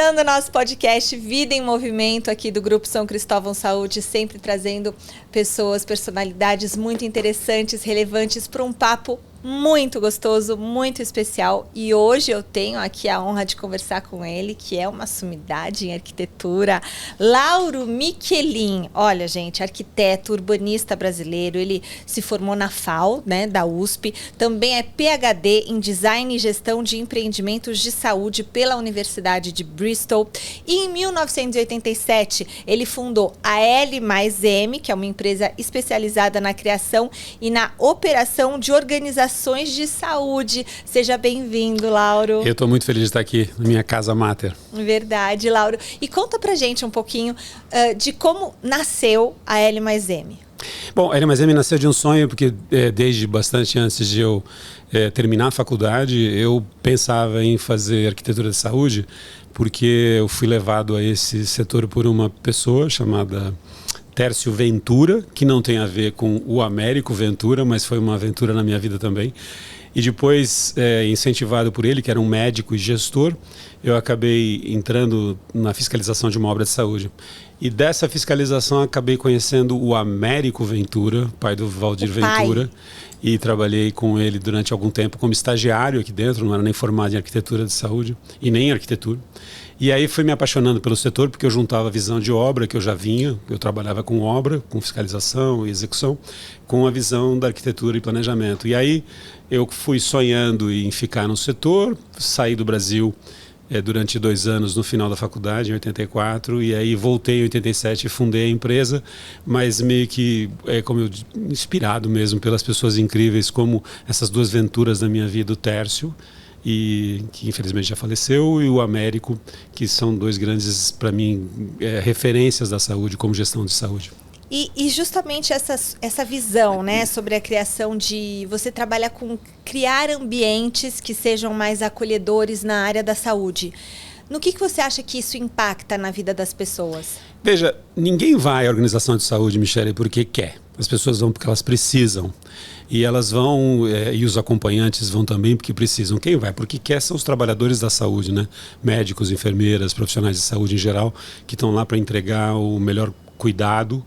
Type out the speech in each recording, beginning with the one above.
Começando o nosso podcast Vida em Movimento aqui do Grupo São Cristóvão Saúde, sempre trazendo pessoas, personalidades muito interessantes, relevantes para um papo muito gostoso, muito especial. E hoje eu tenho aqui a honra de conversar com ele, que é uma sumidade em arquitetura, Lauro Michelin. Olha, gente, arquiteto, urbanista brasileiro, ele se formou na FAO, né, da USP, também é PhD em Design e Gestão de Empreendimentos de Saúde pela Universidade de Bristol. E em 1987, ele fundou a L+M, que é uma empresa especializada na criação e na operação de organizações de saúde. Seja bem-vindo, Lauro. Eu estou muito feliz de estar aqui na minha casa máter. Verdade, Lauro. E conta pra gente um pouquinho de como nasceu a L+M. Bom, a L+M nasceu de um sonho, porque desde bastante antes de eu terminar a faculdade, eu pensava em fazer arquitetura de saúde, porque eu fui levado a esse setor por uma pessoa chamada Tércio Ventura, que não tem a ver com o Américo Ventura, mas foi uma aventura na minha vida também. E depois, incentivado por ele, que era um médico e gestor, eu acabei entrando na fiscalização de uma obra de saúde. E dessa fiscalização acabei conhecendo o Américo Ventura, pai do Valdir Ventura, e trabalhei com ele durante algum tempo como estagiário aqui dentro, não era nem formado em arquitetura de saúde e nem em arquitetura. E aí fui me apaixonando pelo setor, porque eu juntava a visão de obra que eu já vinha, eu trabalhava com obra, com fiscalização e execução, com a visão da arquitetura e planejamento. E aí eu fui sonhando em ficar no setor, saí do Brasil durante 2 anos no final da faculdade, em 84, e aí voltei em 87 e fundei a empresa, mas meio que, como eu inspirado mesmo pelas pessoas incríveis, como essas 2 Venturas da minha vida, o Tércio, e que infelizmente já faleceu, e o Américo, que são 2 grandes, para mim, referências da saúde, como gestão de saúde. E justamente essa visão, né, sobre a criação de... Você trabalha com criar ambientes que sejam mais acolhedores na área da saúde. No que você acha que isso impacta na vida das pessoas? Veja, ninguém vai à organização de saúde, Michele, porque quer. As pessoas vão porque elas precisam. E elas vão, e os acompanhantes vão também porque precisam. Quem vai? Porque quer são os trabalhadores da saúde, né? Médicos, enfermeiras, profissionais de saúde em geral, que estão lá para entregar o melhor cuidado,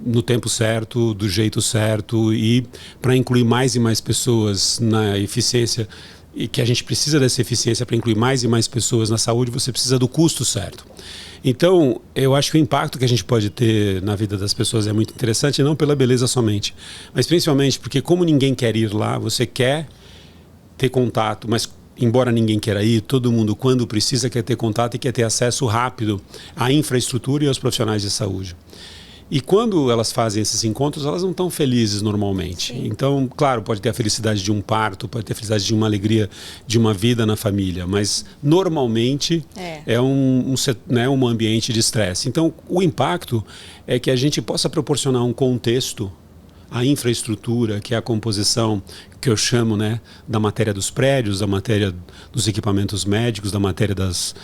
no tempo certo, do jeito certo, e para incluir mais e mais pessoas na eficiência, e que a gente precisa dessa eficiência para incluir mais e mais pessoas na saúde, você precisa do custo certo. Então, eu acho que o impacto que a gente pode ter na vida das pessoas é muito interessante, não pela beleza somente, mas principalmente porque como ninguém quer ir lá, você quer ter contato, mas embora ninguém queira ir, todo mundo, quando precisa, quer ter contato e quer ter acesso rápido à infraestrutura e aos profissionais de saúde. E quando elas fazem esses encontros, elas não estão felizes normalmente. Sim. Então, claro, pode ter a felicidade de um parto, pode ter a felicidade de uma alegria de uma vida na família, mas normalmente é um ambiente de estresse. Então, o impacto é que a gente possa proporcionar um contexto, a infraestrutura, que é a composição que eu chamo, né, da matéria dos prédios, da matéria dos equipamentos médicos, da matéria dos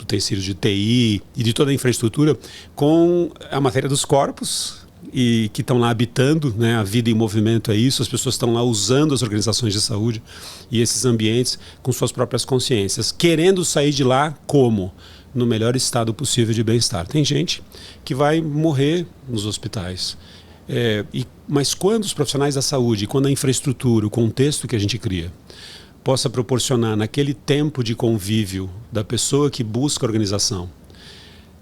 utensílios de TI e de toda a infraestrutura, com a matéria dos corpos e que estão lá habitando, né, a vida em movimento é isso, as pessoas estão lá usando as organizações de saúde e esses ambientes com suas próprias consciências, querendo sair de lá como? No melhor estado possível de bem-estar. Tem gente que vai morrer nos hospitais. Mas quando os profissionais da saúde, quando a infraestrutura, o contexto que a gente cria, possa proporcionar naquele tempo de convívio da pessoa que busca a organização,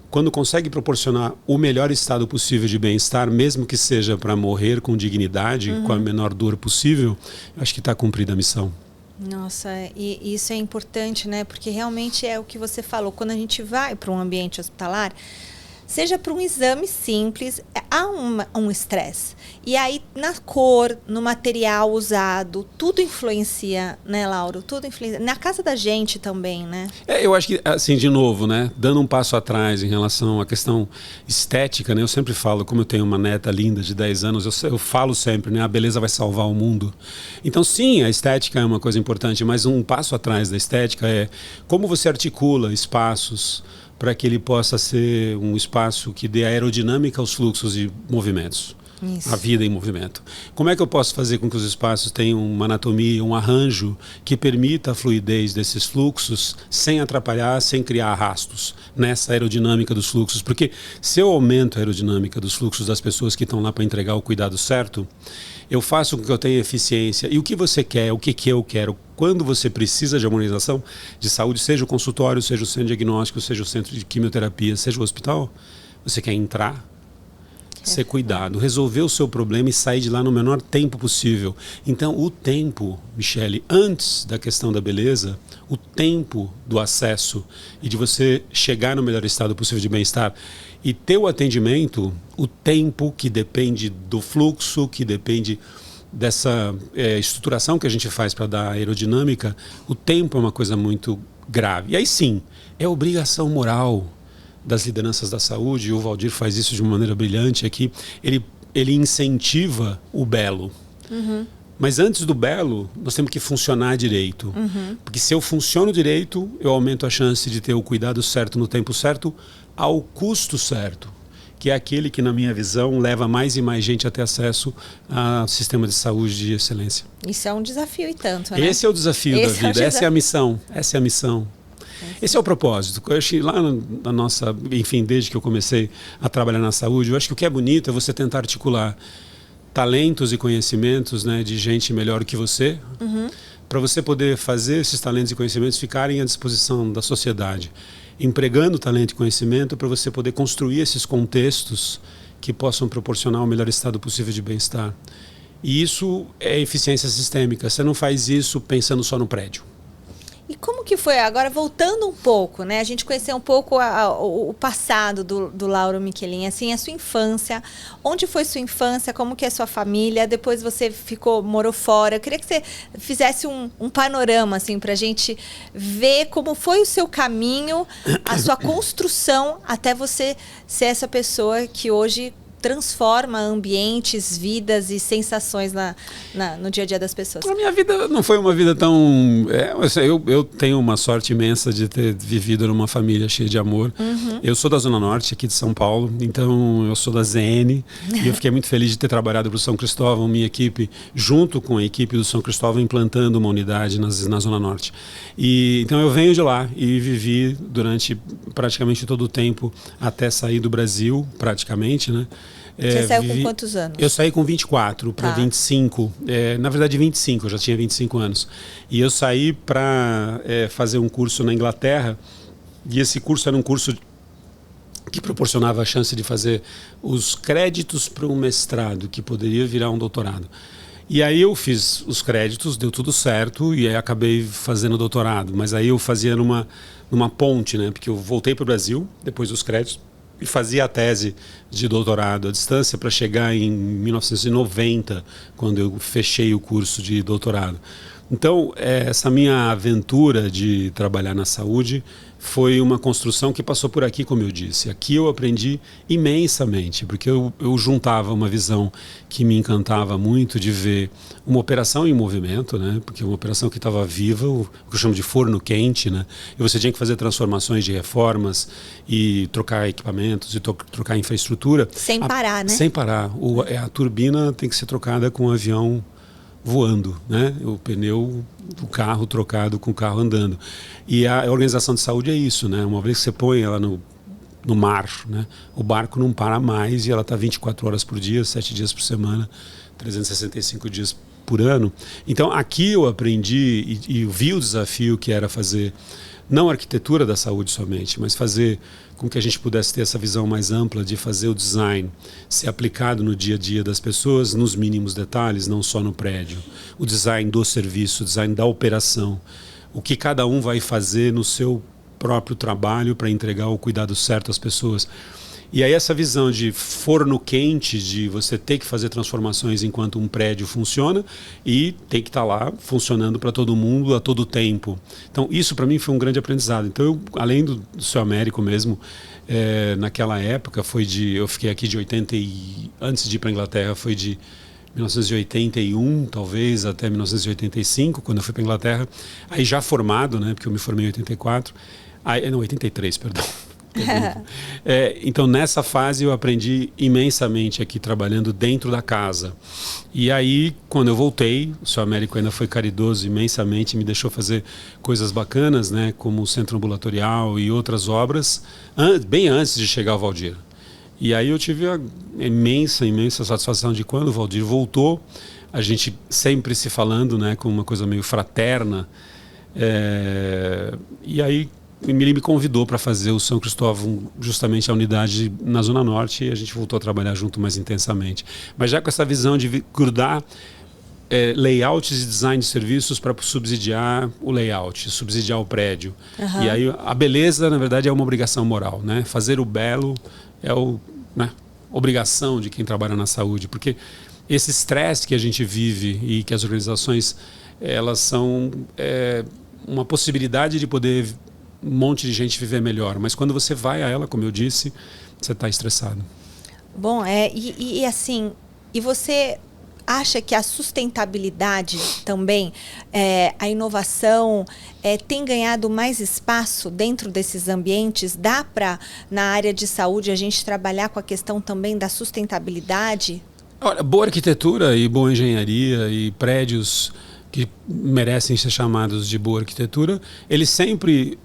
quando consegue proporcionar o melhor estado possível de bem-estar, mesmo que seja para morrer com dignidade, com a menor dor possível, acho que está cumprida a missão. Nossa, e isso é importante, né? Porque realmente é o que você falou, quando a gente vai para um ambiente hospitalar, seja para um exame simples, há um estresse. E aí, na cor, no material usado, tudo influencia, né, Lauro? Tudo influencia. Na casa da gente também, né? Eu acho que, assim, de novo, né, dando um passo atrás em relação à questão estética, né, eu sempre falo, como eu tenho uma neta linda de 10 anos, eu falo sempre, né, a beleza vai salvar o mundo. Então, sim, a estética é uma coisa importante, mas um passo atrás da estética é como você articula espaços para que ele possa ser um espaço que dê aerodinâmica aos fluxos e movimentos. Isso. A vida em movimento. Como é que eu posso fazer com que os espaços tenham uma anatomia, um arranjo que permita a fluidez desses fluxos sem atrapalhar, sem criar arrastos nessa aerodinâmica dos fluxos? Porque se eu aumento a aerodinâmica dos fluxos das pessoas que estão lá para entregar o cuidado certo, eu faço com que eu tenha eficiência. E o que você quer, o que eu quero, quando você precisa de harmonização de saúde, seja o consultório, seja o centro de diagnóstico, seja o centro de quimioterapia, seja o hospital, você quer entrar, ser cuidado, resolver o seu problema e sair de lá no menor tempo possível. Então, o tempo, Michele, antes da questão da beleza, o tempo do acesso e de você chegar no melhor estado possível de bem-estar e ter o atendimento, o tempo que depende do fluxo, que depende dessa estruturação que a gente faz para dar aerodinâmica, o tempo é uma coisa muito grave. E aí sim, é obrigação moral das lideranças da saúde, e o Valdir faz isso de uma maneira brilhante aqui, ele incentiva o belo. Uhum. Mas antes do belo, nós temos que funcionar direito. Uhum. Porque se eu funciono direito, eu aumento a chance de ter o cuidado certo no tempo certo, ao custo certo, que é aquele que, na minha visão, leva mais e mais gente a ter acesso a sistema de saúde de excelência. Isso é um desafio e tanto, né? Esse é o desafio da vida, essa é a missão, essa é a missão. Esse é o propósito. Eu acho que lá na nossa, enfim, desde que eu comecei a trabalhar na saúde, eu acho que o que é bonito é você tentar articular talentos e conhecimentos, né, de gente melhor que você, para você poder fazer esses talentos e conhecimentos ficarem à disposição da sociedade, empregando talento e conhecimento para você poder construir esses contextos que possam proporcionar o melhor estado possível de bem-estar. E isso é eficiência sistêmica. Você não faz isso pensando só no prédio. E como que foi, agora voltando um pouco, né? A gente conheceu um pouco o passado do Lauro Michelin, assim, a sua infância. Onde foi sua infância? Como que é sua família? Depois você morou fora. Eu queria que você fizesse um panorama, assim, pra gente ver como foi o seu caminho, a sua construção, até você ser essa pessoa que hoje transforma ambientes, vidas e sensações no dia a dia das pessoas. A minha vida não foi uma vida tão... eu tenho uma sorte imensa de ter vivido numa família cheia de amor. Eu sou da Zona Norte, aqui de São Paulo, então eu sou da ZN e eu fiquei muito feliz de ter trabalhado para o São Cristóvão, minha equipe, junto com a equipe do São Cristóvão, implantando uma unidade na Zona Norte. Então eu venho de lá e vivi durante praticamente todo o tempo até sair do Brasil, praticamente, né? Você saiu com quantos anos? Eu saí com 24 para 25. Na verdade, 25, eu já tinha 25 anos. E eu saí para fazer um curso na Inglaterra. E esse curso era um curso que proporcionava a chance de fazer os créditos para um mestrado, que poderia virar um doutorado. E aí eu fiz os créditos, deu tudo certo, e aí acabei fazendo doutorado. Mas aí eu fazia numa ponte, né? Porque eu voltei para o Brasil, depois dos créditos, e fazia a tese de doutorado à distância para chegar em 1990, quando eu fechei o curso de doutorado. Então, essa minha aventura de trabalhar na saúde foi uma construção que passou por aqui, como eu disse. Aqui eu aprendi imensamente, porque eu juntava uma visão que me encantava muito de ver uma operação em movimento, né? Porque uma operação que estava viva, o que eu chamo de forno quente, né? E você tinha que fazer transformações de reformas e trocar equipamentos e trocar infraestrutura. Sem parar, né? Sem parar. A turbina tem que ser trocada com o avião voando, né? O pneu do carro trocado com o carro andando. E a organização de saúde é isso, né? Uma vez que você põe ela no mar, né? O barco não para mais e ela está 24 horas por dia, 7 dias por semana, 365 dias por ano. Então aqui eu aprendi e vi o desafio que era fazer, não a arquitetura da saúde somente, mas fazer com que a gente pudesse ter essa visão mais ampla de fazer o design ser aplicado no dia a dia das pessoas, nos mínimos detalhes, não só no prédio. O design do serviço, o design da operação. O que cada um vai fazer no seu próprio trabalho para entregar o cuidado certo às pessoas. E aí essa visão de forno quente, de você ter que fazer transformações enquanto um prédio funciona e tem que estar lá funcionando para todo mundo a todo tempo. Então isso para mim foi um grande aprendizado. Então eu, além do Seu Américo mesmo, naquela época eu fiquei aqui de 80 antes de ir para a Inglaterra foi de 1981, talvez, até 1985, quando eu fui para a Inglaterra. Aí já formado, né, porque eu me formei em 84. Não, 83, perdão. Então, nessa fase, eu aprendi imensamente aqui, trabalhando dentro da casa. E aí, quando eu voltei, o Seu Américo ainda foi caridoso imensamente, me deixou fazer coisas bacanas, né, como o Centro Ambulatorial e outras obras, bem antes de chegar ao Valdir. E aí eu tive a imensa satisfação de quando o Valdir voltou, a gente sempre se falando, né, com uma coisa meio fraterna. E aí o Emílio me convidou para fazer o São Cristóvão, justamente a unidade na Zona Norte, e a gente voltou a trabalhar junto mais intensamente. Mas já com essa visão de grudar layouts e design de serviços para subsidiar o layout, subsidiar o prédio. Uhum. E aí a beleza, na verdade, é uma obrigação moral, né? Fazer o belo é obrigação de quem trabalha na saúde, porque esse estresse que a gente vive e que as organizações elas são uma possibilidade de poder um monte de gente viver melhor, mas quando você vai a ela, como eu disse, você está estressado. Bom, assim, e você acha que a sustentabilidade também, a inovação tem ganhado mais espaço dentro desses ambientes? Dá para, na área de saúde, a gente trabalhar com a questão também da sustentabilidade? Olha, boa arquitetura e boa engenharia e prédios que merecem ser chamados de boa arquitetura, eles sempre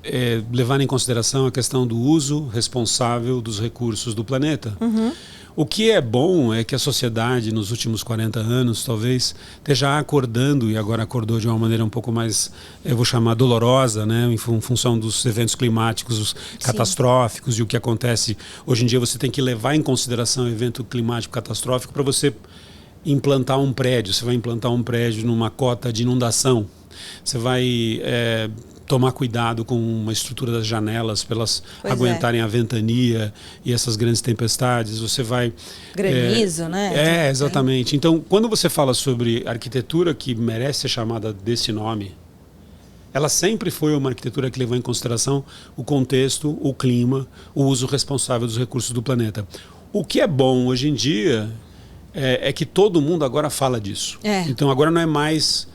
levaram em consideração a questão do uso responsável dos recursos do planeta. Uhum. O que é bom é que a sociedade, nos últimos 40 anos, talvez, esteja acordando, e agora acordou de uma maneira um pouco mais, eu vou chamar, dolorosa, né, em função dos eventos climáticos catastróficos e o que acontece. Hoje em dia você tem que levar em consideração o evento climático catastrófico para você implantar um prédio. Você vai implantar um prédio numa cota de inundação. Você vai tomar cuidado com uma estrutura das janelas para elas aguentarem a ventania e essas grandes tempestades. Você vai... Granizo, né? Exatamente. Então, quando você fala sobre arquitetura que merece ser chamada desse nome, ela sempre foi uma arquitetura que levou em consideração o contexto, o clima, o uso responsável dos recursos do planeta. O que é bom hoje em dia é que todo mundo agora fala disso. Então, agora não é mais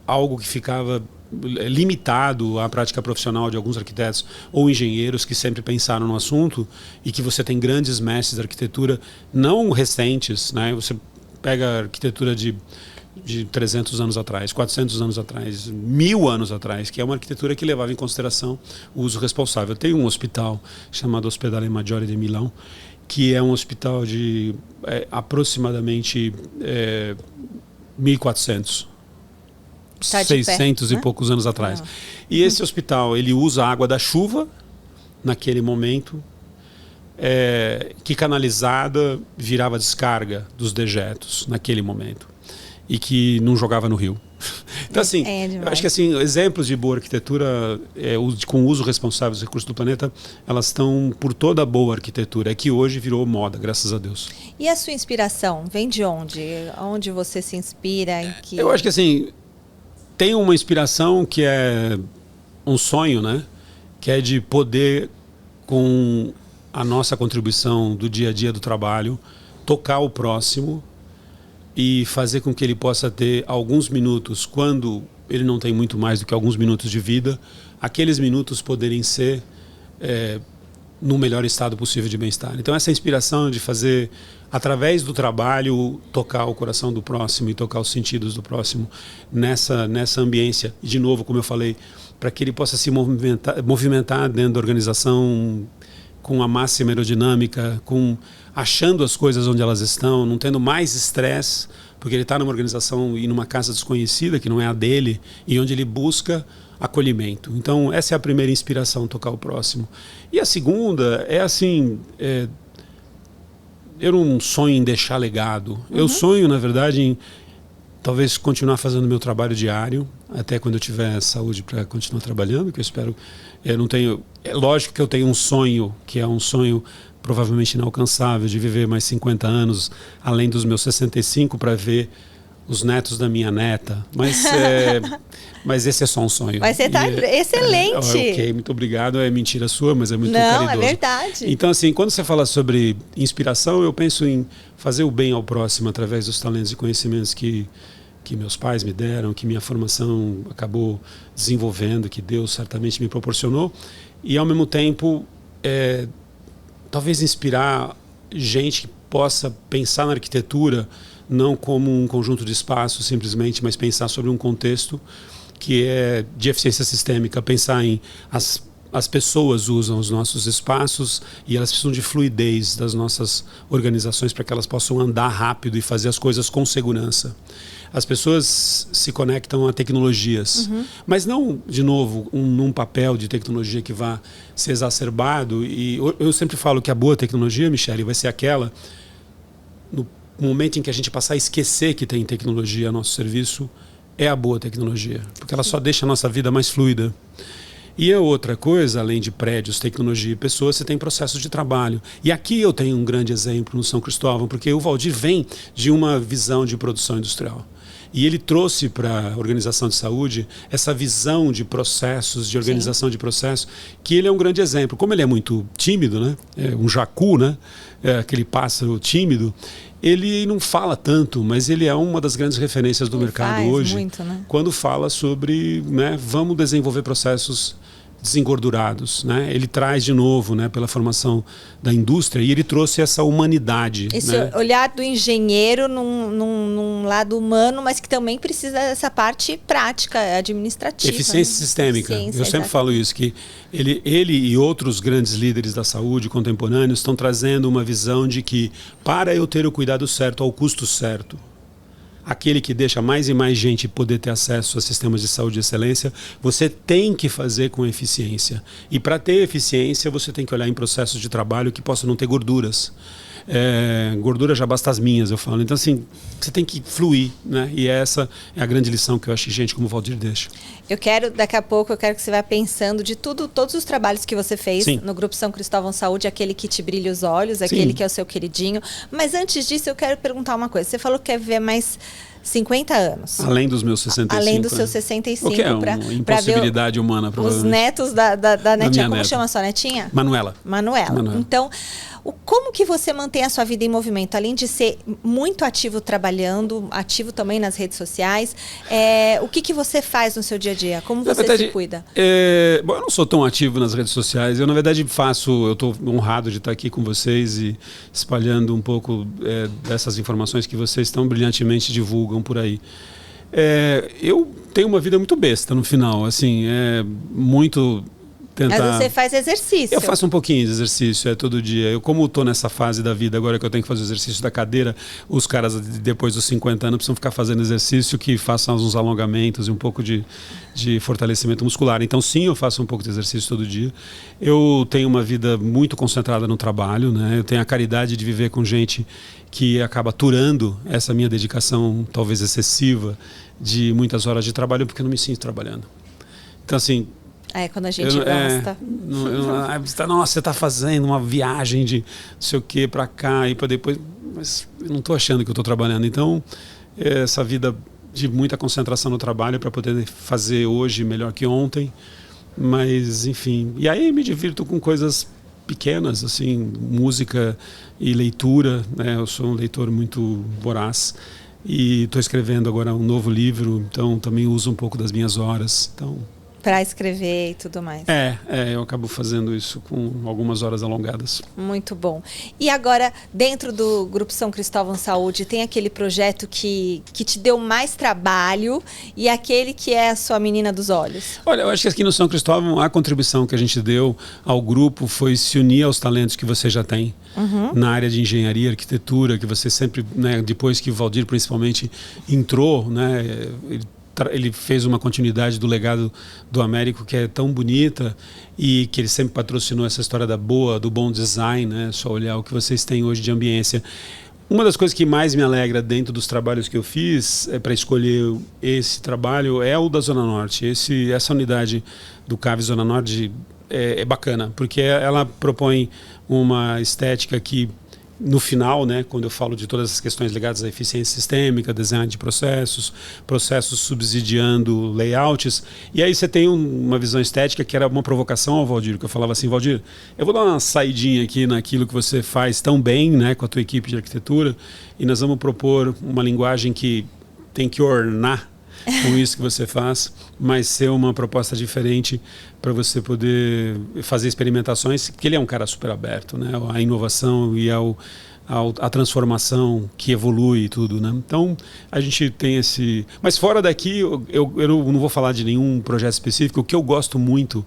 algo que ficava limitado à prática profissional de alguns arquitetos ou engenheiros que sempre pensaram no assunto, e que você tem grandes mestres de arquitetura não recentes, né? Você pega a arquitetura de 300 anos atrás, 400 anos atrás, 1000 anos atrás, que é uma arquitetura que levava em consideração o uso responsável. Tem um hospital chamado Ospedale Maggiore de Milão, que é um hospital de aproximadamente 1400, 600 e poucos anos atrás. E esse hospital, ele usa a água da chuva naquele momento, que canalizada virava descarga dos dejetos naquele momento, e que não jogava no rio. Então, assim, eu acho que assim, exemplos de boa arquitetura com uso responsável dos recursos do planeta, elas estão por toda a boa arquitetura, que hoje virou moda, graças a Deus. E a sua inspiração? Vem de onde? Onde você se inspira? Eu acho que assim, tem uma inspiração que é um sonho, né? Que é de poder, com a nossa contribuição do dia a dia do trabalho, tocar o próximo e fazer com que ele possa ter alguns minutos, quando ele não tem muito mais do que alguns minutos de vida, aqueles minutos poderem ser no melhor estado possível de bem-estar. Então essa inspiração de fazer, através do trabalho, tocar o coração do próximo e tocar os sentidos do próximo nessa ambiência. E de novo, como eu falei, para que ele possa se movimentar dentro da organização com a máxima aerodinâmica, achando as coisas onde elas estão, não tendo mais estresse, porque ele está numa organização e numa casa desconhecida, que não é a dele, e onde ele busca acolhimento. Então, essa é a primeira inspiração, tocar o próximo. E a segunda é assim, eu não sonho em deixar legado. Uhum. Eu sonho, na verdade, em talvez continuar fazendo meu trabalho diário, até quando eu tiver saúde para continuar trabalhando, que eu espero. Eu não tenho, é lógico que eu tenho um sonho, que é um sonho provavelmente inalcançável, de viver mais 50 anos, além dos meus 65, para ver os netos da minha neta. Mas esse é só um sonho. Mas você está excelente. Ok, muito obrigado. É mentira sua, mas é muito caridoso. Não, é verdade. Então, assim, quando você fala sobre inspiração, eu penso em fazer o bem ao próximo através dos talentos e conhecimentos que meus pais me deram, que minha formação acabou desenvolvendo, que Deus certamente me proporcionou. E, ao mesmo tempo, talvez inspirar gente que possa pensar na arquitetura não como um conjunto de espaços simplesmente, mas pensar sobre um contexto que é de eficiência sistêmica, pensar em as pessoas usam os nossos espaços e elas precisam de fluidez das nossas organizações para que elas possam andar rápido e fazer as coisas com segurança. As pessoas se conectam a tecnologias, mas não, de novo, num papel de tecnologia que vá ser exacerbado. E eu sempre falo que a boa tecnologia, Michele, vai ser aquela no momento em que a gente passar a esquecer que tem tecnologia a nosso serviço, é a boa tecnologia, porque ela só deixa a nossa vida mais fluida. E a outra coisa, além de prédios, tecnologia e pessoas, você tem processos de trabalho. E aqui eu tenho um grande exemplo no São Cristóvão, porque o Valdir vem de uma visão de produção industrial. E ele trouxe para a organização de saúde essa visão de processos, de organização de processos, que ele é um grande exemplo. Como ele é muito tímido, né? É um jacu, né? É aquele pássaro tímido, ele não fala tanto, mas ele é uma das grandes referências do mercado hoje, muito, né? Quando fala sobre, né, vamos desenvolver processos desengordurados, né? Ele traz de novo, né, pela formação da indústria, e ele trouxe essa humanidade. Esse né? olhar do engenheiro num lado humano, mas que também precisa dessa parte prática, administrativa. Eficiência sistêmica. Eu sempre falo isso, que ele e outros grandes líderes da saúde contemporâneos estão trazendo uma visão de que, para eu ter o cuidado certo ao custo certo, aquele que deixa mais e mais gente poder ter acesso a sistemas de saúde de excelência, você tem que fazer com eficiência. E para ter eficiência, você tem que olhar em processos de trabalho que possam não ter gorduras. Gordura já basta as minhas, eu falo. Então, assim, você tem que fluir, né? E essa é a grande lição que eu acho que gente como o Valdir deixa. Daqui a pouco, eu quero que você vá pensando de todos os trabalhos que você fez no Grupo São Cristóvão Saúde, aquele que te brilha os olhos, aquele que é o seu queridinho. Mas antes disso, eu quero perguntar uma coisa. Você falou que quer viver mais 50 anos. Além dos meus 65. Além dos seus 65. O que é uma impossibilidade humana, provavelmente. Os netos da netinha. Como chama a sua netinha? Manuela. Então, como que você mantém a sua vida em movimento? Além de ser muito ativo trabalhando, ativo também nas redes sociais, o que você faz no seu dia a dia? Como você se cuida? Bom, eu não sou tão ativo nas redes sociais. Eu, na verdade, eu estou honrado de estar aqui com vocês e espalhando um pouco dessas informações que vocês tão brilhantemente divulgam por aí. Eu tenho uma vida muito besta no final, assim, muito... Tentar... Mas você faz exercício. Eu faço um pouquinho de exercício, todo dia. Eu, como estou nessa fase da vida agora que eu tenho que fazer o exercício da cadeira, os caras depois dos 50 anos precisam ficar fazendo exercício que façam uns alongamentos e um pouco de fortalecimento muscular. Então, sim, eu faço um pouco de exercício todo dia. Eu tenho uma vida muito concentrada no trabalho, né? Eu tenho a caridade de viver com gente que acaba aturando essa minha dedicação, talvez excessiva, de muitas horas de trabalho, porque eu não me sinto trabalhando. Então, assim... quando a gente gosta. Nossa, você está fazendo uma viagem de não sei o que para cá e para depois... Mas eu não estou achando que eu estou trabalhando. Então, essa vida de muita concentração no trabalho para poder fazer hoje melhor que ontem. Mas, enfim... E aí me divirto com coisas pequenas, assim, música e leitura, né? Eu sou um leitor muito voraz. E estou escrevendo agora um novo livro, então também uso um pouco das minhas horas. Então... Para escrever e tudo mais. Eu acabo fazendo isso com algumas horas alongadas. Muito bom. E agora, dentro do Grupo São Cristóvão Saúde, tem aquele projeto que te deu mais trabalho e aquele que é a sua menina dos olhos? Olha, eu acho que aqui no São Cristóvão a contribuição que a gente deu ao grupo foi se unir aos talentos que você já tem. Na área de engenharia, arquitetura, que você sempre, né, depois que o Valdir principalmente entrou, né, ele fez uma continuidade do legado do Américo que é tão bonita e que ele sempre patrocinou essa história do bom design, né? Só olhar o que vocês têm hoje de ambiência. Uma das coisas que mais me alegra dentro dos trabalhos que eu fiz para escolher esse trabalho é o da Zona Norte. Essa unidade do CAV Zona Norte é bacana, porque ela propõe uma estética que no final, né, quando eu falo de todas as questões ligadas à eficiência sistêmica, design de processos subsidiando layouts, e aí você tem uma visão estética que era uma provocação ao Valdir, que eu falava assim: Valdir, eu vou dar uma saidinha aqui naquilo que você faz tão bem, né, com a tua equipe de arquitetura, e nós vamos propor uma linguagem que tem que ornar com isso que você faz, mas ser uma proposta diferente para você poder fazer experimentações, porque ele é um cara super aberto, né? A inovação e a transformação que evolui e tudo, né? Então, a gente tem esse... Mas fora daqui, eu não vou falar de nenhum projeto específico. O que eu gosto muito,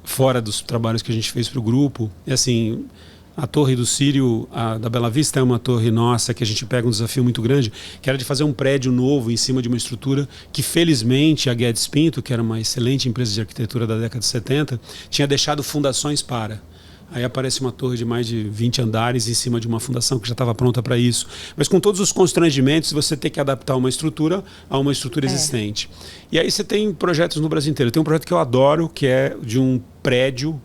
fora dos trabalhos que a gente fez para o grupo, é assim... A Torre do Sírio, da Bela Vista, é uma torre nossa que a gente pega um desafio muito grande, que era de fazer um prédio novo em cima de uma estrutura que, felizmente, a Guedes Pinto, que era uma excelente empresa de arquitetura da década de 70, tinha deixado fundações para. Aí aparece uma torre de mais de 20 andares em cima de uma fundação que já estava pronta para isso. Mas com todos os constrangimentos, você tem que adaptar uma estrutura a uma estrutura existente. E aí você tem projetos no Brasil inteiro. Tem um projeto que eu adoro, que é de um prédio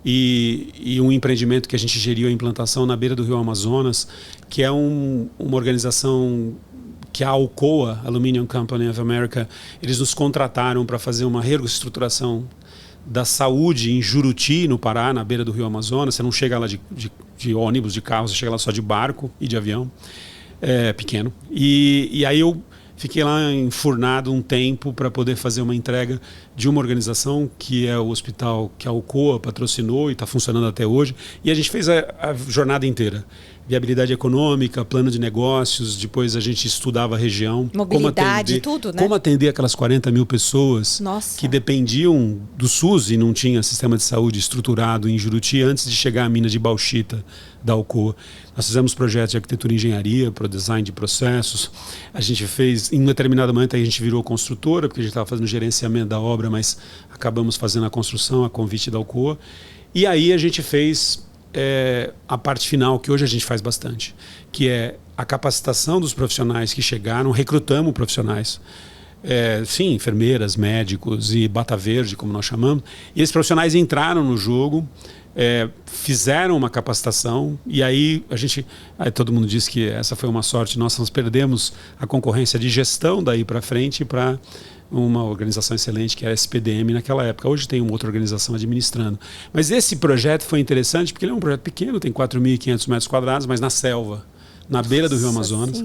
e um empreendimento que a gente geriu a implantação na beira do Rio Amazonas, que é uma organização que a Alcoa, Aluminium Company of America, eles nos contrataram para fazer uma reestruturação da saúde em Juruti, no Pará, na beira do Rio Amazonas. Você não chega lá de ônibus, de carro, você chega lá só de barco e de avião, pequeno. E aí eu fiquei lá enfurnado um tempo para poder fazer uma entrega de uma organização que é o hospital que a Alcoa patrocinou e está funcionando até hoje. E a gente fez a jornada inteira. Viabilidade econômica, plano de negócios, depois a gente estudava a região. Mobilidade, tudo, né? Como atender aquelas 40 mil pessoas que dependiam do SUS e não tinha sistema de saúde estruturado em Juruti antes de chegar à mina de bauxita da Alcoa. Nós fizemos projetos de arquitetura e engenharia para o design de processos. A gente fez, em um determinado momento, a gente virou construtora, porque a gente estava fazendo gerenciamento da obra, mas acabamos fazendo a construção a convite da Alcoa. E aí a gente fez a parte final, que hoje a gente faz bastante, que é a capacitação dos profissionais que chegaram, recrutamos profissionais, sim, enfermeiras, médicos e bata verde, como nós chamamos, e esses profissionais entraram no jogo, fizeram uma capacitação, e aí todo mundo disse que essa foi uma sorte nossa, nós perdemos a concorrência de gestão daí para frente para uma organização excelente que era a SPDM naquela época. Hoje tem uma outra organização administrando. Mas esse projeto foi interessante porque ele é um projeto pequeno, tem 4.500 metros quadrados, mas na selva, na beira do Rio Amazonas.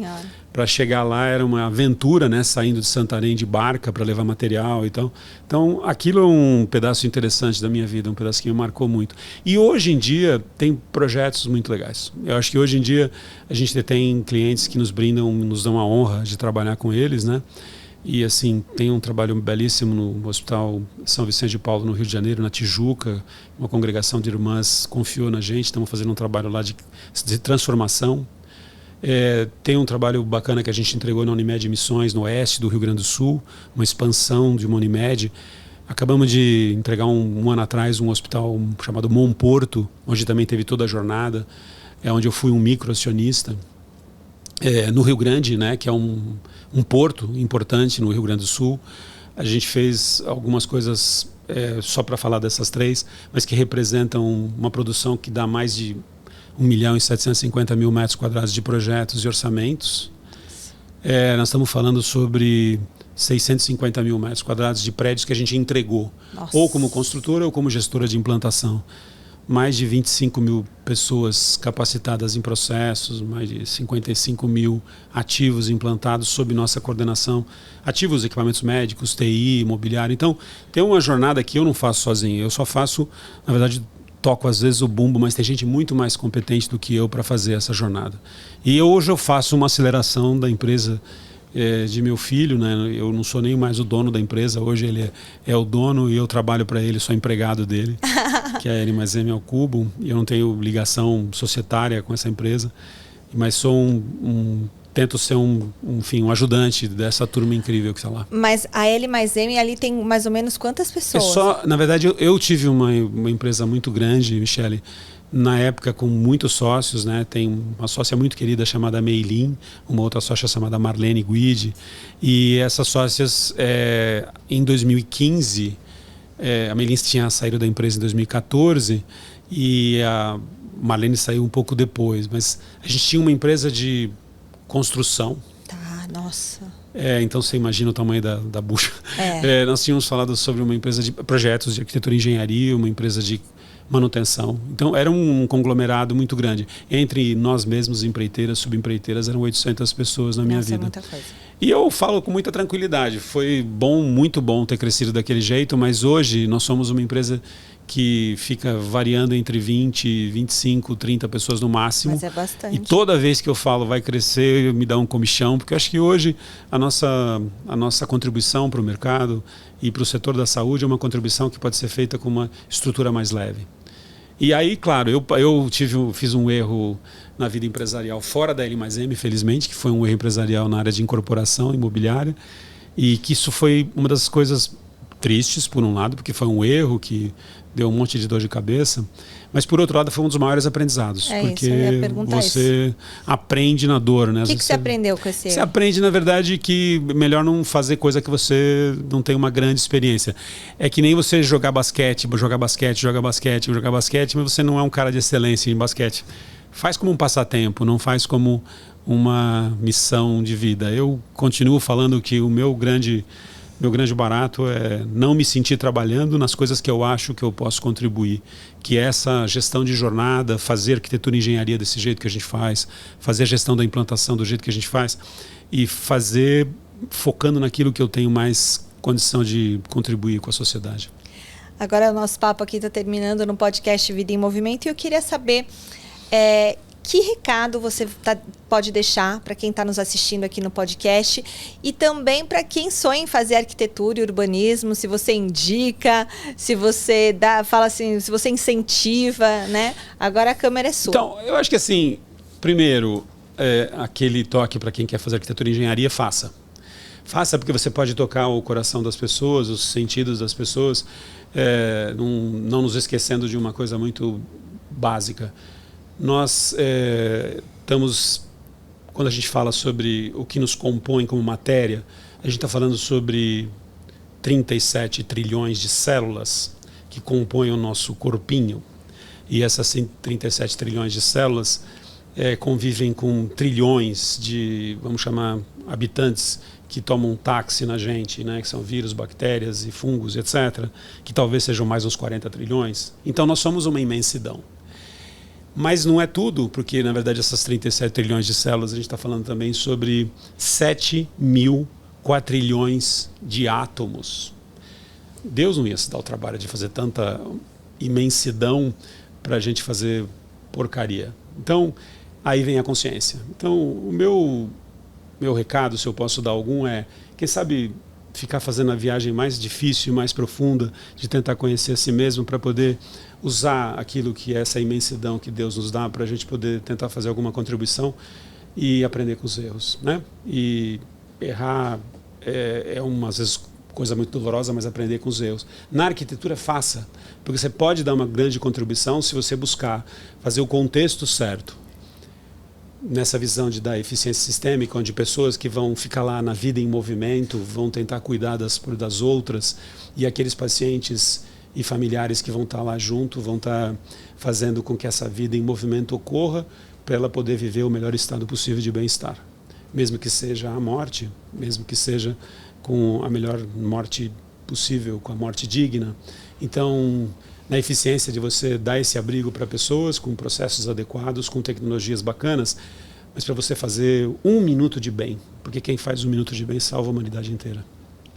Para chegar lá era uma aventura, né? Saindo de Santarém de barca para levar material e tal. Então aquilo é um pedaço interessante da minha vida, um pedaço que me marcou muito. E hoje em dia tem projetos muito legais. Eu acho que hoje em dia a gente tem clientes que nos dão a honra de trabalhar com eles, né? E assim, tem um trabalho belíssimo no Hospital São Vicente de Paulo, no Rio de Janeiro, na Tijuca. Uma congregação de irmãs confiou na gente, estamos fazendo um trabalho lá de transformação. Tem um trabalho bacana que a gente entregou na Unimed Missões, no oeste do Rio Grande do Sul, uma expansão de uma Unimed. Acabamos de entregar um ano atrás um hospital chamado Monporto, onde também teve toda a jornada, onde eu fui um microacionista. No Rio Grande, né, que é um porto importante no Rio Grande do Sul. A gente fez algumas coisas, só para falar dessas três, mas que representam uma produção que dá mais de 1.750.000 metros quadrados de projetos e orçamentos. Nós estamos falando sobre 650.000 metros quadrados de prédios que a gente entregou, ou como construtora ou como gestora de implantação. Mais de 25 mil pessoas capacitadas em processos, mais de 55 mil ativos implantados sob nossa coordenação, ativos, equipamentos médicos, TI, imobiliário. Então, tem uma jornada que eu não faço sozinho, eu só faço, na verdade, toco às vezes o bumbo, mas tem gente muito mais competente do que eu para fazer essa jornada. E hoje eu faço uma aceleração da empresa de meu filho, né? Eu não sou nem mais o dono da empresa, hoje ele é o dono e eu trabalho para ele, sou empregado dele, que é a L+M ao cubo, e eu não tenho ligação societária com essa empresa, mas sou tento ser um ajudante dessa turma incrível que está lá. Mas a L+M ali tem mais ou menos quantas pessoas? Na verdade, eu tive uma empresa muito grande, Michele, na época com muitos sócios, né? Tem uma sócia muito querida chamada Meilin, uma outra sócia chamada Marlene Guidi, e essas sócias em 2015, a Meilin tinha saído da empresa em 2014 e a Marlene saiu um pouco depois, mas a gente tinha uma empresa de construção. Tá, nossa. Então você imagina o tamanho da bucha. Nós tínhamos falado sobre uma empresa de projetos de arquitetura e engenharia, uma empresa de manutenção. Então, era um conglomerado muito grande. Entre nós mesmos, empreiteiras, subempreiteiras, eram 800 pessoas na minha vida. É muita coisa. E eu falo com muita tranquilidade. Foi bom, muito bom ter crescido daquele jeito, mas hoje nós somos uma empresa que fica variando entre 20, 25, 30 pessoas no máximo. Mas é bastante. E toda vez que eu falo vai crescer, me dá um comichão, porque eu acho que hoje a nossa contribuição para o mercado e para o setor da saúde é uma contribuição que pode ser feita com uma estrutura mais leve. E aí, claro, eu fiz um erro na vida empresarial fora da L+M, felizmente, que foi um erro empresarial na área de incorporação imobiliária, e que isso foi uma das coisas tristes, por um lado, porque foi um erro que deu um monte de dor de cabeça, mas por outro lado foi um dos maiores aprendizados, porque isso, eu ia perguntar você aprende na dor, né? O que você aprendeu com esse erro? Você aprende, na verdade, que melhor não fazer coisa que você não tem uma grande experiência. É que nem você jogar basquete, mas você não é um cara de excelência em basquete. Faz como um passatempo, não faz como uma missão de vida. Eu continuo falando que o meu grande barato é não me sentir trabalhando nas coisas que eu acho que eu posso contribuir, que é essa gestão de jornada, fazer arquitetura e engenharia desse jeito que a gente faz, fazer a gestão da implantação do jeito que a gente faz e fazer focando naquilo que eu tenho mais condição de contribuir com a sociedade. Agora o nosso papo aqui está terminando no podcast Vida em Movimento e eu queria saber que recado você pode deixar para quem está nos assistindo aqui no podcast e também para quem sonha em fazer arquitetura e urbanismo, se você indica, se você fala assim, se você incentiva, né? Agora a câmera é sua. Então, eu acho que assim, primeiro, aquele toque para quem quer fazer arquitetura e engenharia, faça. Faça porque você pode tocar o coração das pessoas, os sentidos das pessoas, não nos esquecendo de uma coisa muito básica. Nós estamos, quando a gente fala sobre o que nos compõe como matéria, a gente está falando sobre 37 trilhões de células que compõem o nosso corpinho. E essas 37 trilhões de células convivem com trilhões de, vamos chamar, habitantes que tomam um táxi na gente, né, que são vírus, bactérias e fungos, etc., que talvez sejam mais uns 40 trilhões. Então nós somos uma imensidão. Mas não é tudo, porque na verdade essas 37 trilhões de células, a gente está falando também sobre 7.000 quatrilhões de átomos. Deus não ia se dar o trabalho de fazer tanta imensidão para a gente fazer porcaria. Então, aí vem a consciência. Então, o meu recado, se eu posso dar algum, quem sabe ficar fazendo a viagem mais difícil e mais profunda de tentar conhecer a si mesmo para poder usar aquilo que é essa imensidão que Deus nos dá para a gente poder tentar fazer alguma contribuição e aprender com os erros, né? E errar às vezes coisa muito dolorosa, mas aprender com os erros. Na arquitetura, faça, porque você pode dar uma grande contribuição se você buscar fazer o contexto certo. Nessa visão de dar eficiência sistêmica, onde pessoas que vão ficar lá na vida em movimento, vão tentar cuidar das outras, e aqueles pacientes e familiares que vão estar lá junto, vão estar fazendo com que essa vida em movimento ocorra para ela poder viver o melhor estado possível de bem-estar. Mesmo que seja a morte, mesmo que seja com a melhor morte possível, com a morte digna. Então, na eficiência de você dar esse abrigo para pessoas com processos adequados, com tecnologias bacanas, mas para você fazer 1 minuto de bem, porque quem faz 1 minuto de bem salva a humanidade inteira.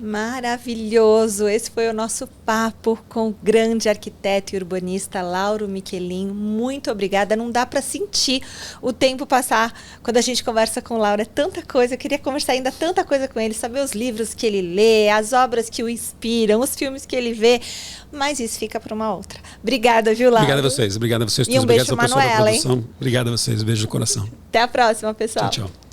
Maravilhoso! Esse foi o nosso papo com o grande arquiteto e urbanista Lauro Michelin. Muito obrigada. Não dá para sentir o tempo passar quando a gente conversa com o Lauro. É tanta coisa. Eu queria conversar ainda tanta coisa com ele, saber os livros que ele lê, as obras que o inspiram, os filmes que ele vê. Mas isso fica para uma outra. Obrigada, viu, Lauro? Obrigado a vocês. Obrigado a vocês todos. E um beijo, Obrigado, Manuela, hein? Obrigado a vocês. Beijo no coração. Até a próxima, pessoal. Tchau, tchau.